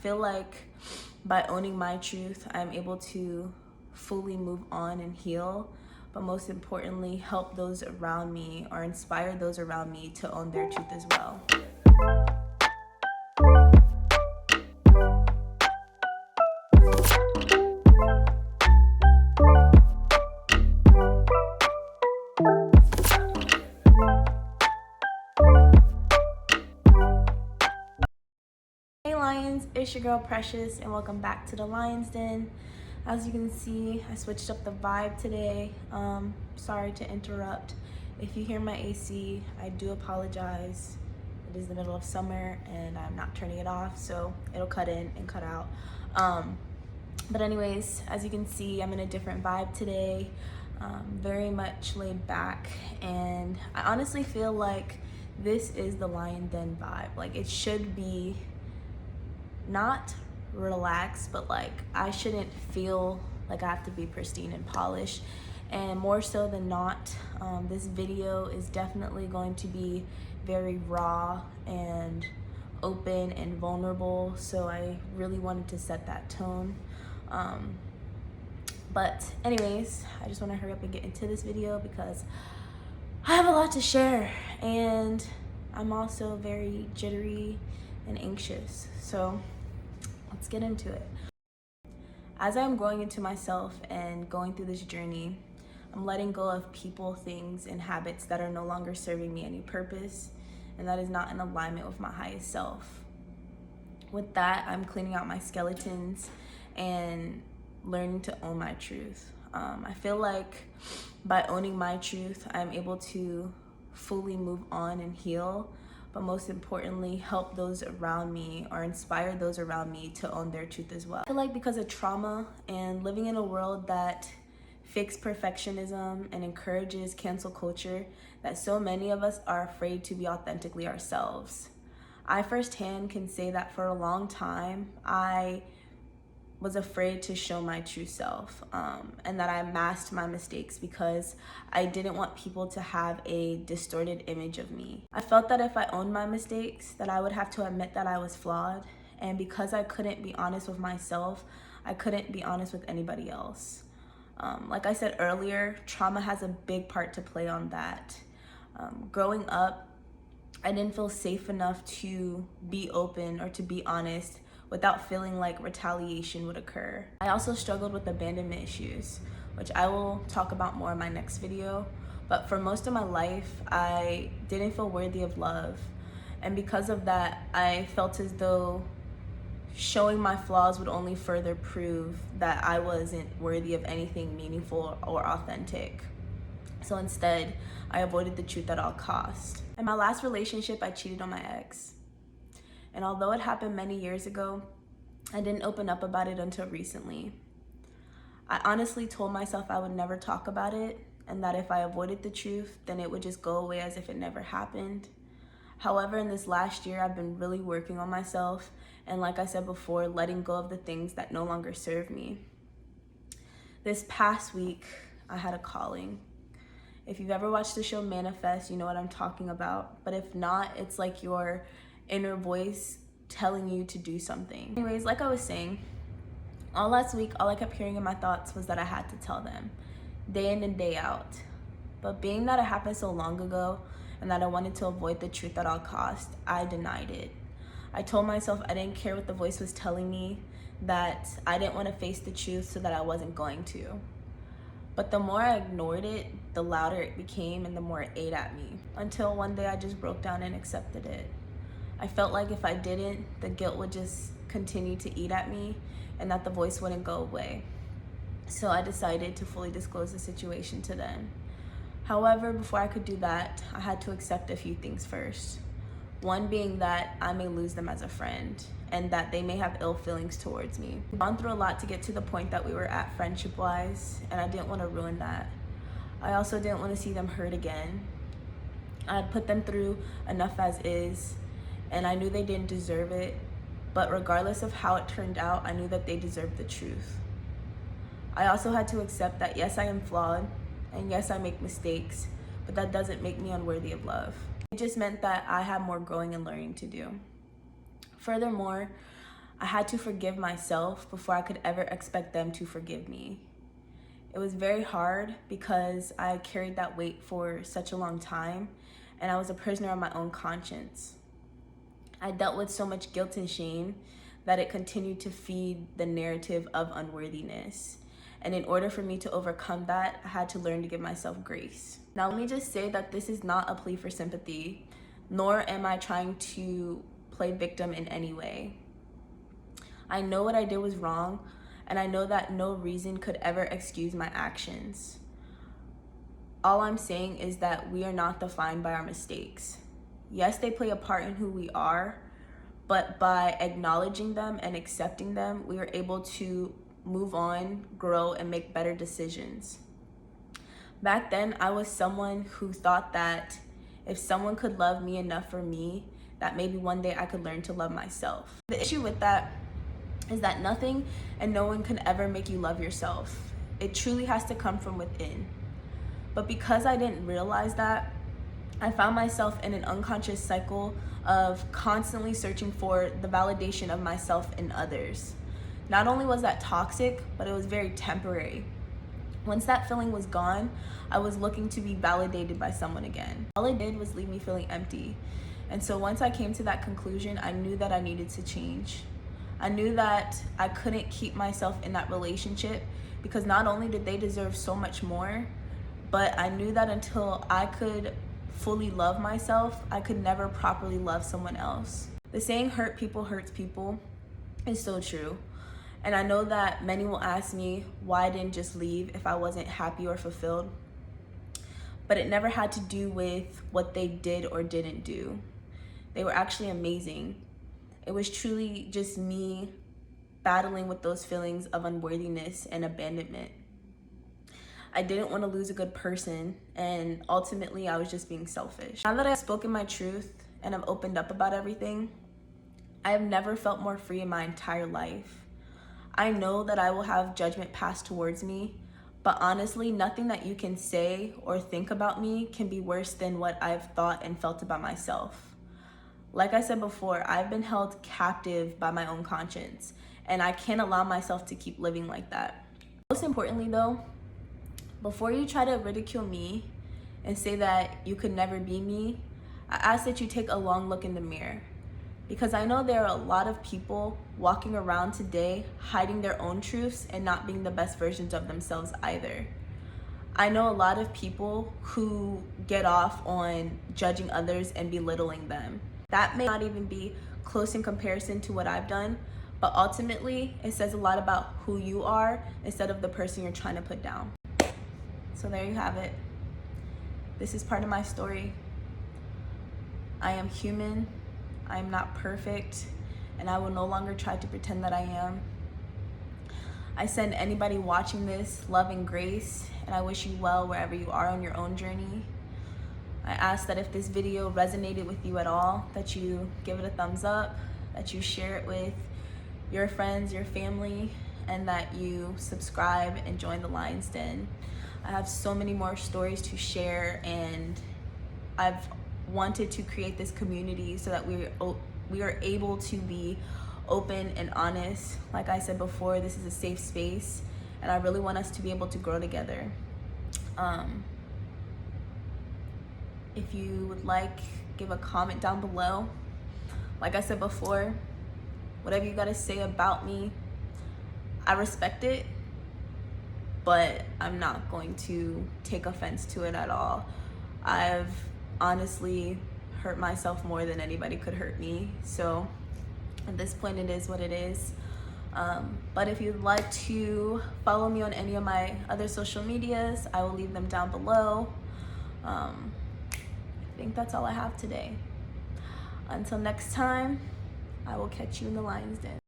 I feel like by owning my truth, I'm able to fully move on and heal, but most importantly, help those around me or inspire those around me to own their truth as well. Hey Lions, it's your girl Precious and welcome back to the Lion's Den. As you can see, I switched up the vibe today. Sorry to interrupt. If you hear my AC, I do apologize. It is the middle of summer and I'm not turning it off, so it'll cut in and cut out. But anyways, as you can see, I'm in a different vibe today. Very much laid back, and I honestly feel like this is the Lion Den vibe. Like, it should be not relaxed, but like I shouldn't feel like I have to be pristine and polished. And more so than not, this video is definitely going to be very raw and open and vulnerable, so I really wanted to set that tone. But anyways, I just want to hurry up and get into this video because I have a lot to share, and I'm also very jittery and anxious, so let's get into it. As I'm growing into myself and going through this journey, I'm letting go of people, things, and habits that are no longer serving me any purpose and that is not in alignment with my highest self. With that, I'm cleaning out my skeletons and learning to own my truth. I feel like by owning my truth, I'm able to fully move on and heal, but most importantly, help those around me or inspire those around me to own their truth as well. I feel like because of trauma and living in a world that fakes perfectionism and encourages cancel culture, that so many of us are afraid to be authentically ourselves. I firsthand can say that for a long time, I was afraid to show my true self, and that I masked my mistakes because I didn't want people to have a distorted image of me. I felt that if I owned my mistakes, that I would have to admit that I was flawed, and because I couldn't be honest with myself, I couldn't be honest with anybody else. Like I said earlier, trauma has a big part to play on that. Growing up, I didn't feel safe enough to be open or to be honest without feeling like retaliation would occur. I also struggled with abandonment issues, which I will talk about more in my next video. But for most of my life, I didn't feel worthy of love. And because of that, I felt as though showing my flaws would only further prove that I wasn't worthy of anything meaningful or authentic. So instead, I avoided the truth at all costs. In my last relationship, I cheated on my ex. And although it happened many years ago, I didn't open up about it until recently. I honestly told myself I would never talk about it, and that if I avoided the truth, then it would just go away as if it never happened. However, in this last year, I've been really working on myself, and like I said before, letting go of the things that no longer serve me. This past week, I had a calling. If you've ever watched the show Manifest, you know what I'm talking about. But if not, it's like your inner voice telling you to do something. Anyways, like I was saying, all last week, all I kept hearing in my thoughts was that I had to tell them, day in and day out. But being that it happened so long ago and that I wanted to avoid the truth at all costs, I denied it. I told myself I didn't care what the voice was telling me, that I didn't want to face the truth, so that I wasn't going to. But the more I ignored it, the louder it became and the more it ate at me, until one day I just broke down and accepted it. I felt like if I didn't, the guilt would just continue to eat at me and that the voice wouldn't go away. So I decided to fully disclose the situation to them. However, before I could do that, I had to accept a few things first. One being that I may lose them as a friend and that they may have ill feelings towards me. We've gone through a lot to get to the point that we were at friendship-wise, and I didn't want to ruin that. I also didn't want to see them hurt again. I had put them through enough as is, and I knew they didn't deserve it, but regardless of how it turned out, I knew that they deserved the truth. I also had to accept that yes, I am flawed, and yes, I make mistakes, but that doesn't make me unworthy of love. It just meant that I had more growing and learning to do. Furthermore, I had to forgive myself before I could ever expect them to forgive me. It was very hard because I carried that weight for such a long time, and I was a prisoner of my own conscience. I dealt with so much guilt and shame that it continued to feed the narrative of unworthiness. And in order for me to overcome that, I had to learn to give myself grace. Now, let me just say that this is not a plea for sympathy, nor am I trying to play victim in any way. I know what I did was wrong, and I know that no reason could ever excuse my actions. All I'm saying is that we are not defined by our mistakes. Yes, they play a part in who we are, but by acknowledging them and accepting them, we are able to move on, grow, and make better decisions. Back then, I was someone who thought that if someone could love me enough for me, that maybe one day I could learn to love myself. The issue with that is that nothing and no one can ever make you love yourself. It truly has to come from within. But because I didn't realize that, I found myself in an unconscious cycle of constantly searching for the validation of myself in others. Not only was that toxic, but it was very temporary. Once that feeling was gone, I was looking to be validated by someone again. All it did was leave me feeling empty. And so once I came to that conclusion, I knew that I needed to change. I knew that I couldn't keep myself in that relationship because not only did they deserve so much more, but I knew that until I could fully love myself, I could never properly love someone else. The saying hurt people hurts people is so true. And I know that many will ask me why I didn't just leave if I wasn't happy or fulfilled. But it never had to do with what they did or didn't do. They were actually amazing. It was truly just me battling with those feelings of unworthiness and abandonment. I didn't want to lose a good person, and ultimately I was just being selfish. Now that I've spoken my truth and I've opened up about everything, I have never felt more free in my entire life. I know that I will have judgment passed towards me, but honestly, nothing that you can say or think about me can be worse than what I've thought and felt about myself. Like I said before, I've been held captive by my own conscience, and I can't allow myself to keep living like that. Most importantly though, before you try to ridicule me and say that you could never be me, I ask that you take a long look in the mirror. Because I know there are a lot of people walking around today hiding their own truths and not being the best versions of themselves either. I know a lot of people who get off on judging others and belittling them. That may not even be close in comparison to what I've done, but ultimately it says a lot about who you are instead of the person you're trying to put down. So there you have it. This is part of my story. I am human. I am not perfect, and I will no longer try to pretend that I am. I send anybody watching this love and grace, and I wish you well wherever you are on your own journey. I ask that if this video resonated with you at all, that you give it a thumbs up, that you share it with your friends, your family, and that you subscribe and join the Lion's Den. I have so many more stories to share, and I've wanted to create this community so that we are able to be open and honest. Like I said before, this is a safe space, and I really want us to be able to grow together. If you would like, give a comment down below. Like I said before, whatever you gotta say about me, I respect it, but I'm not going to take offense to it at all. I've honestly hurt myself more than anybody could hurt me, so at this point it is what it is. But if you'd like to follow me on any of my other social medias, I will leave them down below. I think that's all I have today. Until next time, I will catch you in the Lion's Den.